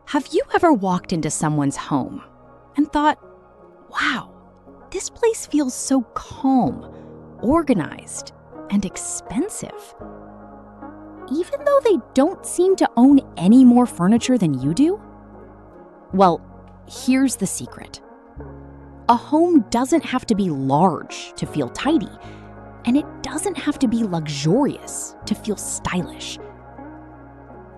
Have you ever walked into someone's home and thought, wow, this place feels so calm, organized, and expensive? Even though they don't seem to own any more furniture than you do? Well, here's the secret. A home doesn't have to be large to feel tidy, and it doesn't have to be luxurious to feel stylish.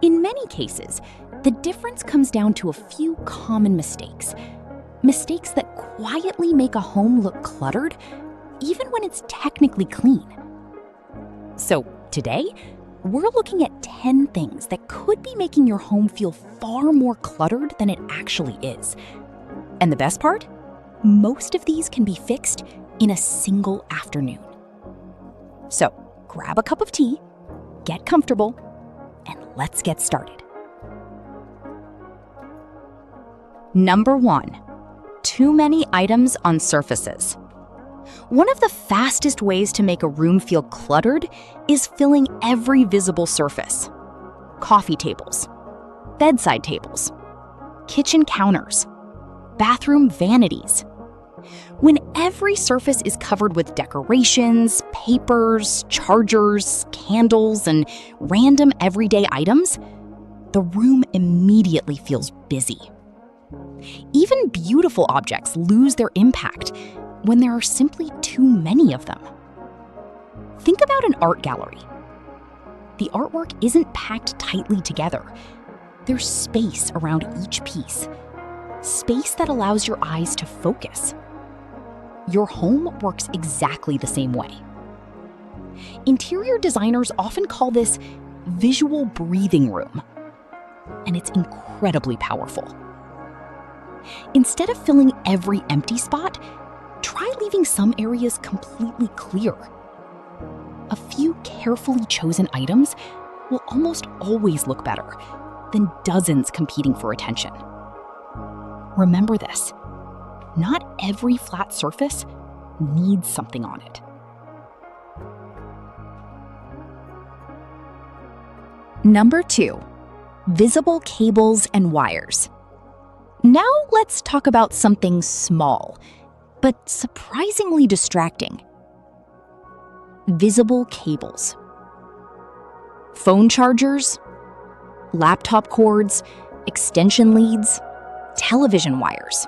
In many cases, the difference comes down to a few common mistakes. Mistakes that quietly make a home look cluttered, even when it's technically clean. So today, we're looking at 10 things that could be making your home feel far more cluttered than it actually is. And the best part? Most of these can be fixed in a single afternoon. So grab a cup of tea, get comfortable, and let's get started. Number 1, too many items on surfaces. One of the fastest ways to make a room feel cluttered is filling every visible surface. Coffee tables, bedside tables, kitchen counters, bathroom vanities. When every surface is covered with decorations, papers, chargers, candles, and random everyday items, the room immediately feels busy. Even beautiful objects lose their impact when there are simply too many of them. Think about an art gallery. The artwork isn't packed tightly together. There's space around each piece, space that allows your eyes to focus. Your home works exactly the same way. Interior designers often call this visual breathing room, and it's incredibly powerful. Instead of filling every empty spot, try leaving some areas completely clear. A few carefully chosen items will almost always look better than dozens competing for attention. Remember this, not every flat surface needs something on it. Number 2, visible cables and wires. Now let's talk about something small, but surprisingly distracting. Visible cables. Phone chargers, laptop cords, extension leads, television wires.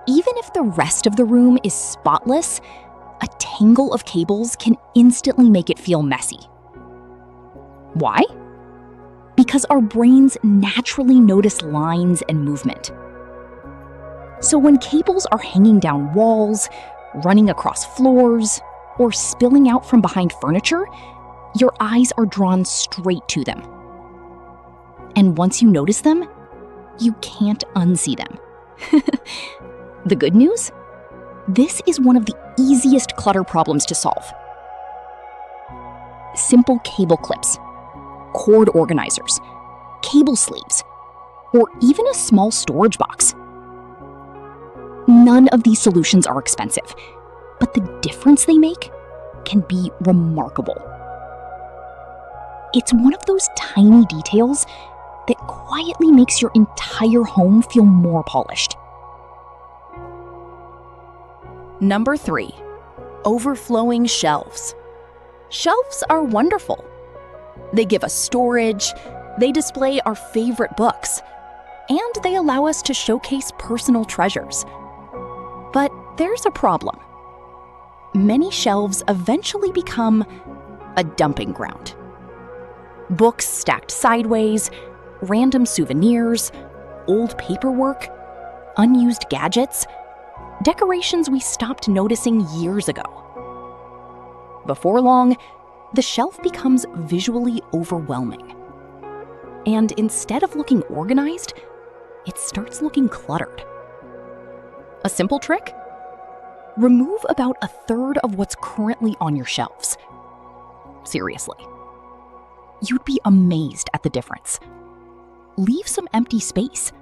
Even if the rest of the room is spotless, a tangle of cables can instantly make it feel messy. Why? Because our brains naturally notice lines and movement. So when cables are hanging down walls, running across floors, or spilling out from behind furniture, your eyes are drawn straight to them. And once you notice them, you can't unsee them. The good news? This is one of the easiest clutter problems to solve. Simple cable clips, cord organizers, cable sleeves, or even a small storage box. None of these solutions are expensive, but the difference they make can be remarkable. It's one of those tiny details that quietly makes your entire home feel more polished. Number 3, overflowing shelves. Shelves are wonderful. They give us storage, they display our favorite books, and they allow us to showcase personal treasures. But there's a problem. Many shelves eventually become a dumping ground. Books stacked sideways, random souvenirs, old paperwork, unused gadgets, decorations we stopped noticing years ago. Before long, the shelf becomes visually overwhelming. And instead of looking organized, it starts looking cluttered. A simple trick? Remove about a third of what's currently on your shelves. Seriously. You'd be amazed at the difference. Leave some empty space.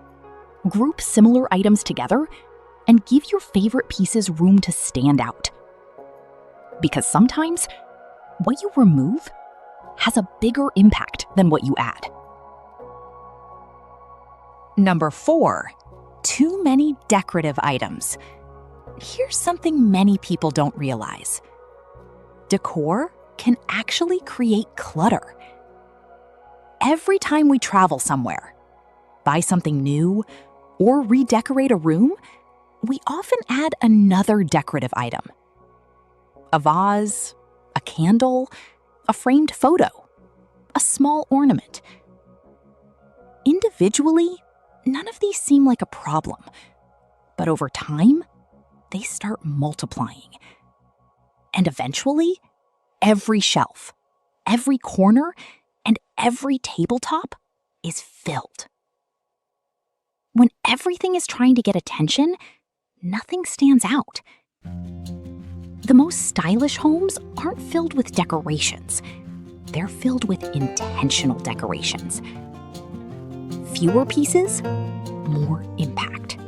Group similar items together and give your favorite pieces room to stand out. Because sometimes, what you remove has a bigger impact than what you add. Number 4, too many decorative items. Here's something many people don't realize. Decor can actually create clutter. Every time we travel somewhere, buy something new, or redecorate a room, we often add another decorative item. A vase, a candle, a framed photo, a small ornament. Individually, none of these seem like a problem, but over time, they start multiplying. And eventually, every shelf, every corner, and every tabletop is filled. When everything is trying to get attention, nothing stands out. The most stylish homes aren't filled with decorations. They're filled with intentional decorations. Fewer pieces, more impact.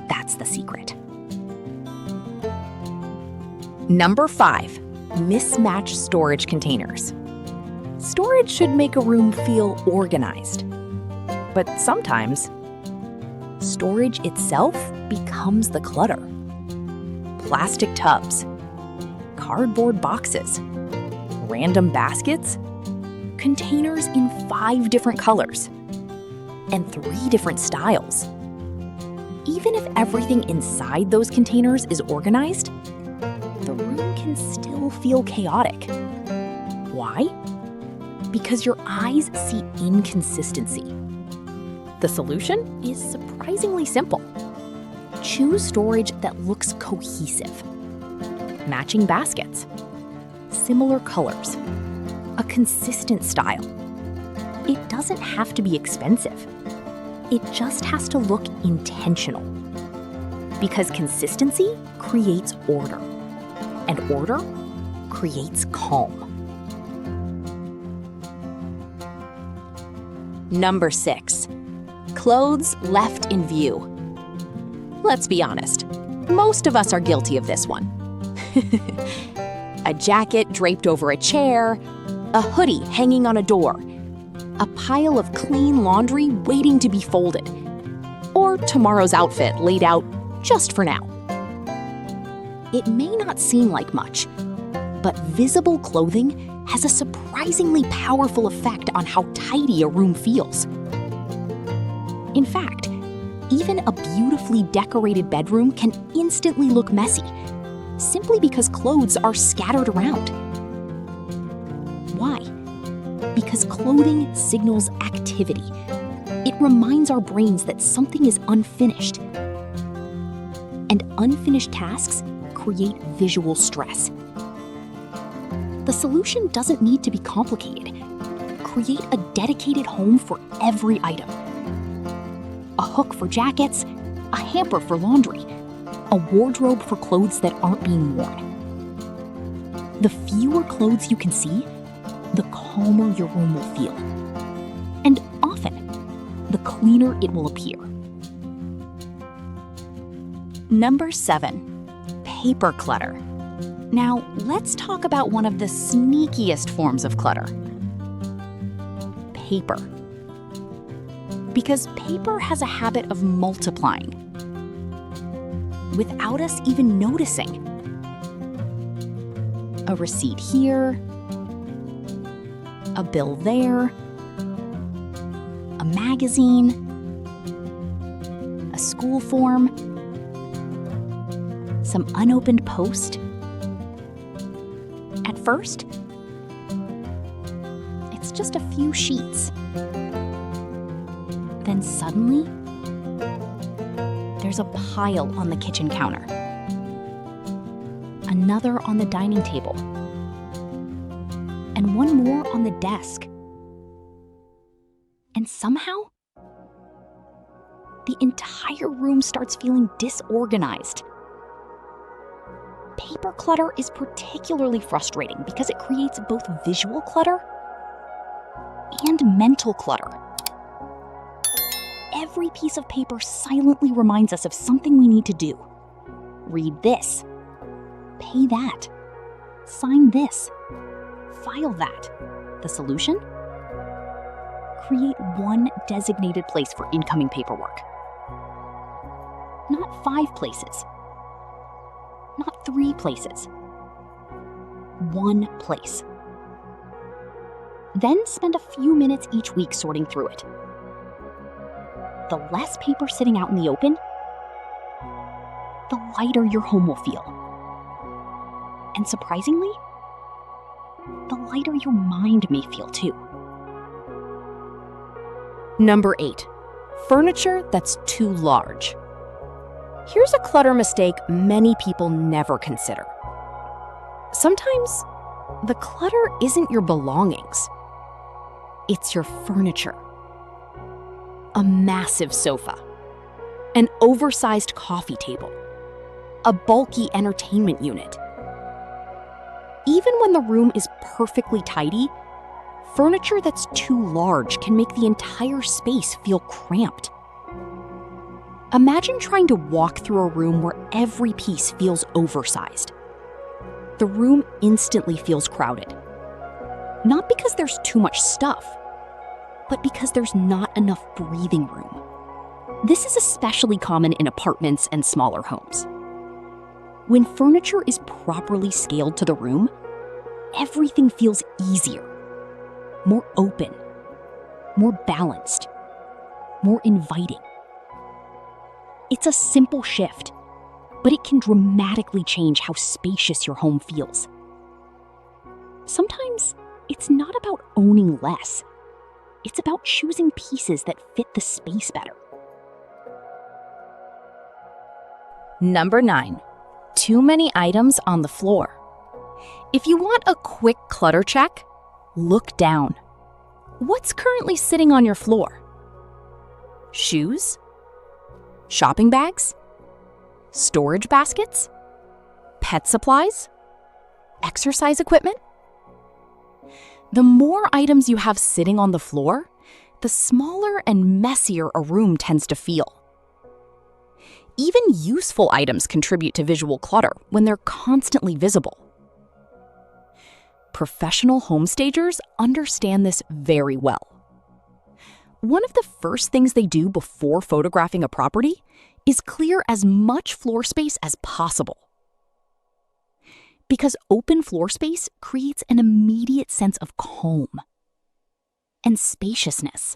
That's the secret. Number 5, mismatched storage containers. Storage should make a room feel organized. But sometimes, storage itself becomes the clutter. Plastic tubs, cardboard boxes, random baskets, containers in 5 different colors, and 3 different styles. Even if everything inside those containers is organized, the room can still feel chaotic. Why? Because your eyes see inconsistency. The solution is surprisingly simple. Choose storage that looks cohesive. Matching baskets, similar colors, a consistent style. It doesn't have to be expensive. It just has to look intentional. Because consistency creates order, and order creates calm. Number 6, clothes left in view. Let's be honest, most of us are guilty of this one. A jacket draped over a chair, a hoodie hanging on a door, a pile of clean laundry waiting to be folded, or tomorrow's outfit laid out just for now. It may not seem like much, but visible clothing has a surprisingly powerful effect on how tidy a room feels. In fact, even a beautifully decorated bedroom can instantly look messy, simply because clothes are scattered around. Why? Because clothing signals activity. It reminds our brains that something is unfinished. And unfinished tasks create visual stress. The solution doesn't need to be complicated. Create a dedicated home for every item. A hook for jackets, a hamper for laundry, a wardrobe for clothes that aren't being worn. The fewer clothes you can see, the calmer your room will feel. And often, the cleaner it will appear. Number 7, paper clutter. Now, let's talk about one of the sneakiest forms of clutter. Paper. Because paper has a habit of multiplying without us even noticing. A receipt here, a bill there, a magazine, a school form, some unopened post. At first, it's just a few sheets. Then suddenly, there's a pile on the kitchen counter, another on the dining table, and one more on the desk. And somehow, the entire room starts feeling disorganized. Paper clutter is particularly frustrating because it creates both visual clutter and mental clutter. Every piece of paper silently reminds us of something we need to do. Read this, pay that, sign this, file that. The solution? create one designated place for incoming paperwork. Not 5 places. Not 3 places. 1 place. Then spend a few minutes each week sorting through it. The less paper sitting out in the open, the lighter your home will feel. And surprisingly, the lighter your mind may feel too. Number 8, furniture that's too large. Here's a clutter mistake many people never consider. Sometimes the clutter isn't your belongings. It's your furniture. A massive sofa, an oversized coffee table, a bulky entertainment unit. Even when the room is perfectly tidy, furniture that's too large can make the entire space feel cramped. Imagine trying to walk through a room where every piece feels oversized. The room instantly feels crowded. Not because there's too much stuff, but because there's not enough breathing room. This is especially common in apartments and smaller homes. When furniture is properly scaled to the room, everything feels easier, more open, more balanced, more inviting. It's a simple shift, but it can dramatically change how spacious your home feels. Sometimes it's not about owning less. It's about choosing pieces that fit the space better. Number 9, too many items on the floor. If you want a quick clutter check, look down. What's currently sitting on your floor? Shoes? Shopping bags? Storage baskets? Pet supplies? Exercise equipment? The more items you have sitting on the floor, the smaller and messier a room tends to feel. Even useful items contribute to visual clutter when they're constantly visible. Professional home stagers understand this very well. One of the first things they do before photographing a property is clear as much floor space as possible. Because open floor space creates an immediate sense of calm and spaciousness.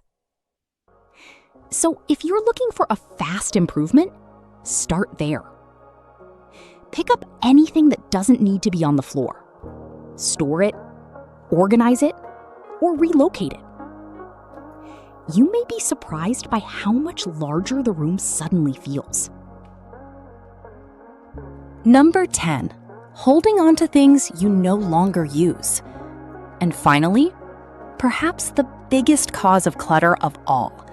So if you're looking for a fast improvement, start there. Pick up anything that doesn't need to be on the floor. Store it, organize it, or relocate it. You may be surprised by how much larger the room suddenly feels. Number 10. Holding on to things you no longer use. And finally, perhaps the biggest cause of clutter of all,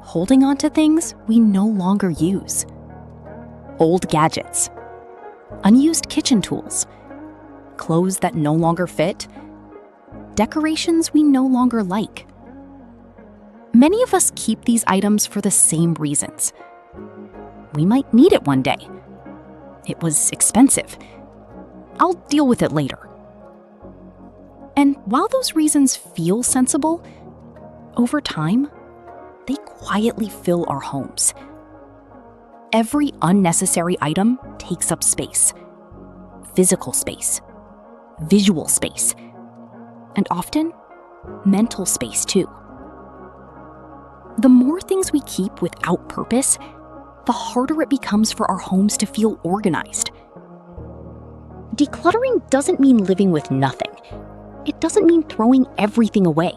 holding on to things we no longer use. Old gadgets, unused kitchen tools, clothes that no longer fit, decorations we no longer like. Many of us keep these items for the same reasons. We might need it one day. It was expensive. I'll deal with it later. And while those reasons feel sensible, over time, they quietly fill our homes. Every unnecessary item takes up space. Physical space, visual space, and often mental space too. The more things we keep without purpose, the harder it becomes for our homes to feel organized. Decluttering doesn't mean living with nothing. It doesn't mean throwing everything away.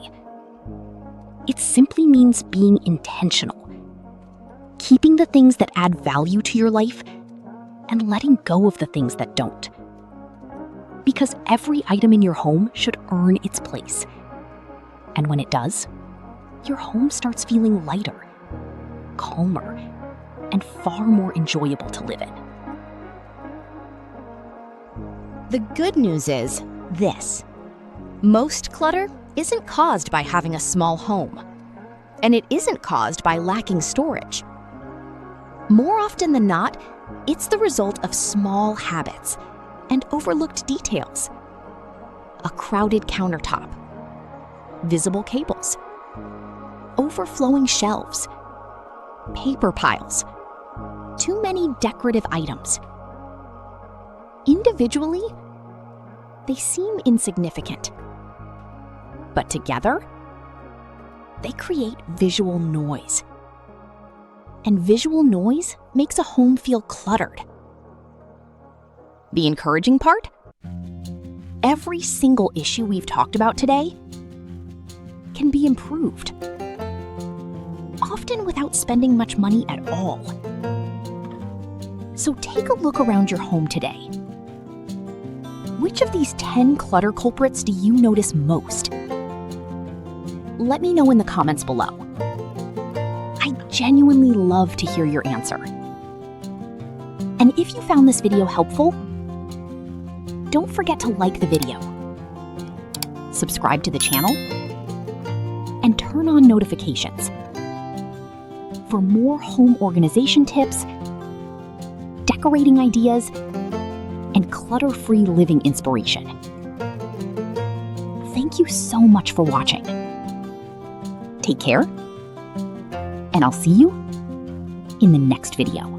It simply means being intentional, keeping the things that add value to your life and letting go of the things that don't. Because every item in your home should earn its place. And when it does, your home starts feeling lighter, calmer, and far more enjoyable to live in. The good news is this. Most clutter isn't caused by having a small home, and it isn't caused by lacking storage. More often than not, it's the result of small habits and overlooked details. A crowded countertop, visible cables, overflowing shelves, paper piles, too many decorative items. Individually, they seem insignificant. But together, they create visual noise. And visual noise makes a home feel cluttered. The encouraging part? Every single issue we've talked about today can be improved, often without spending much money at all. So take a look around your home today. Which of these 10 clutter culprits do you notice most? Let me know in the comments below. I genuinely love to hear your answer. And if you found this video helpful, don't forget to like the video, subscribe to the channel, and turn on notifications for more home organization tips, decorating ideas, and clutter-free living inspiration. Thank you so much for watching. Take care, and I'll see you in the next video.